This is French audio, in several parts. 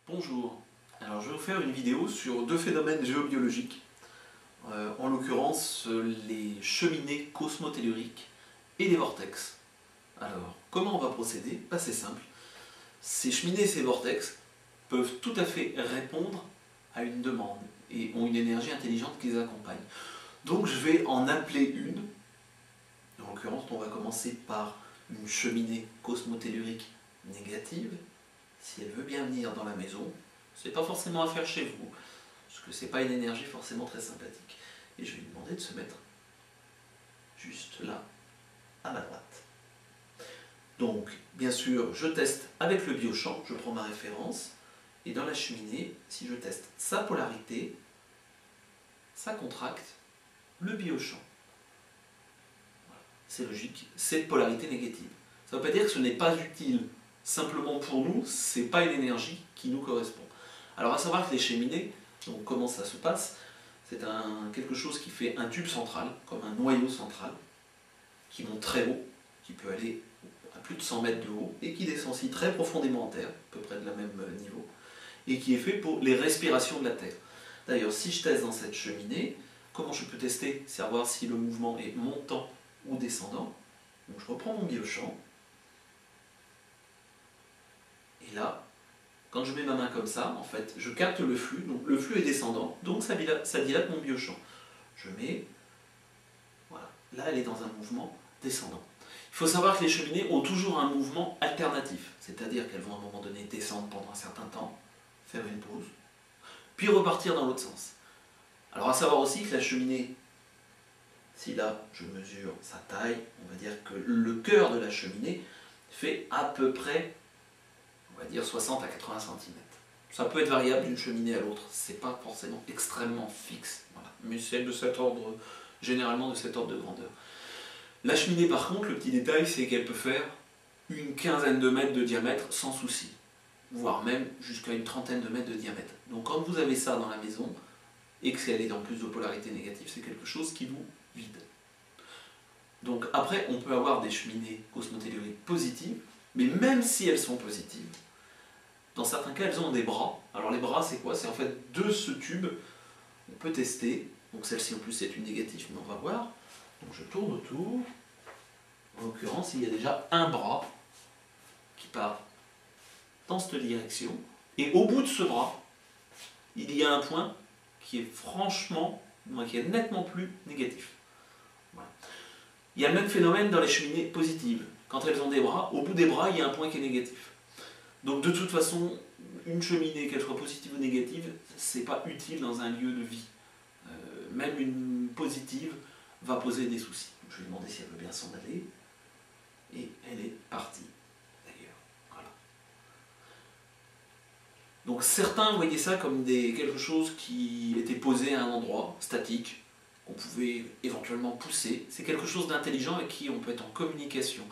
Bonjour, alors je vais vous faire une vidéo sur deux phénomènes géobiologiques, en l'occurrence les cheminées cosmotelluriques et les vortex. Alors, comment on va procéder? C'est simple. Ces cheminées et ces vortex peuvent tout à fait répondre à une demande et ont une énergie intelligente qui les accompagne. Donc je vais en appeler une. En l'occurrence, on va commencer par une cheminée cosmotellurique négative. Si elle veut bien venir dans la maison, c'est pas forcément à faire chez vous, parce que c'est pas une énergie forcément très sympathique. Et je vais lui demander de se mettre juste là, à ma droite. Donc, bien sûr, je teste avec le biochamp, je prends ma référence, et dans la cheminée, si je teste sa polarité, ça contracte le biochamp. Voilà. C'est logique, c'est de polarité négative. Ça ne veut pas dire que ce n'est pas utile. Simplement pour nous, ce n'est pas une énergie qui nous correspond. Alors à savoir que les cheminées, donc comment ça se passe, c'est quelque chose qui fait un tube central, comme un noyau central, qui monte très haut, qui peut aller à plus de 100 mètres de haut, et qui descend aussi très profondément en terre, à peu près de la même niveau, et qui est fait pour les respirations de la terre. D'ailleurs, si je teste dans cette cheminée, comment je peux tester? C'est savoir si le mouvement est montant ou descendant. Donc je reprends mon biochamp, et là, quand je mets ma main comme ça, en fait, je capte le flux, donc le flux est descendant, donc ça dilate mon biochamp. Je mets, voilà, là elle est dans un mouvement descendant. Il faut savoir que les cheminées ont toujours un mouvement alternatif, c'est-à-dire qu'elles vont à un moment donné descendre pendant un certain temps, faire une pause, puis repartir dans l'autre sens. Alors à savoir aussi que la cheminée, si là je mesure sa taille, on va dire que le cœur de la cheminée fait à peu près, on va dire 60 à 80 cm. Ça peut être variable d'une cheminée à l'autre, c'est pas forcément extrêmement fixe, voilà. Mais c'est de cet ordre, généralement de cet ordre de grandeur. La cheminée par contre, le petit détail, c'est qu'elle peut faire une quinzaine de mètres de diamètre sans souci, voire même jusqu'à une trentaine de mètres de diamètre. Donc quand vous avez ça dans la maison, et que elle est en plus de polarité négative, c'est quelque chose qui vous vide. Donc après, on peut avoir des cheminées cosmotelluriques positives, mais même si elles sont positives, dans certains cas, elles ont des bras. Alors les bras, c'est quoi? C'est en fait de ce tube, on peut tester. Donc celle-ci en plus c'est une négative, mais on va voir. Donc je tourne autour. En l'occurrence, il y a déjà un bras qui part dans cette direction. Et au bout de ce bras, il y a un point qui est qui est nettement plus négatif. Voilà. Il y a le même phénomène dans les cheminées positives. Quand elles ont des bras, au bout des bras, il y a un point qui est négatif. Donc de toute façon, une cheminée, qu'elle soit positive ou négative, c'est pas utile dans un lieu de vie. Même une positive va poser des soucis. Donc, je vais lui demander si elle veut bien s'en aller. Et elle est partie, d'ailleurs. Voilà. Donc certains voyaient ça comme quelque chose qui était posé à un endroit, statique, qu'on pouvait éventuellement pousser. C'est quelque chose d'intelligent avec qui on peut être en communication.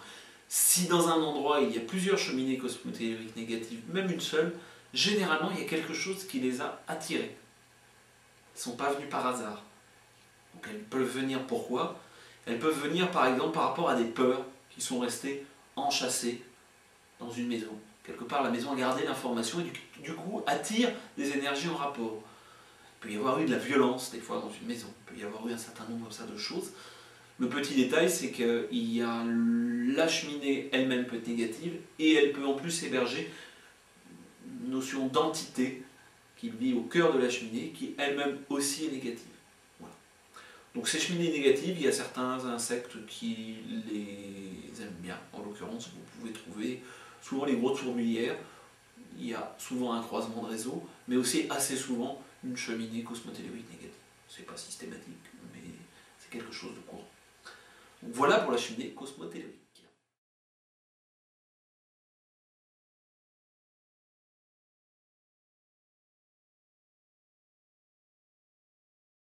Si dans un endroit il y a plusieurs cheminées cosmotelluriques négatives, même une seule, généralement il y a quelque chose qui les a attirés. Elles ne sont pas venues par hasard. Donc elles peuvent venir pourquoi? Elles peuvent venir par exemple par rapport à des peurs qui sont restées enchâssées dans une maison. Quelque part la maison a gardé l'information et du coup attire des énergies en rapport. Il peut y avoir eu de la violence des fois dans une maison, il peut y avoir eu un certain nombre comme ça de choses. Le petit détail, c'est qu'il y a la cheminée elle-même peut être négative et elle peut en plus héberger une notion d'entité qui vit au cœur de la cheminée qui elle-même aussi est négative. Voilà. Donc ces cheminées négatives, il y a certains insectes qui les aiment bien. En l'occurrence, vous pouvez trouver souvent les grosses fourmilières. Il y a souvent un croisement de réseau, mais aussi assez souvent une cheminée cosmotellurique négative. C'est pas systématique, mais c'est quelque chose de courant. Donc voilà pour la cheminée cosmotellurique.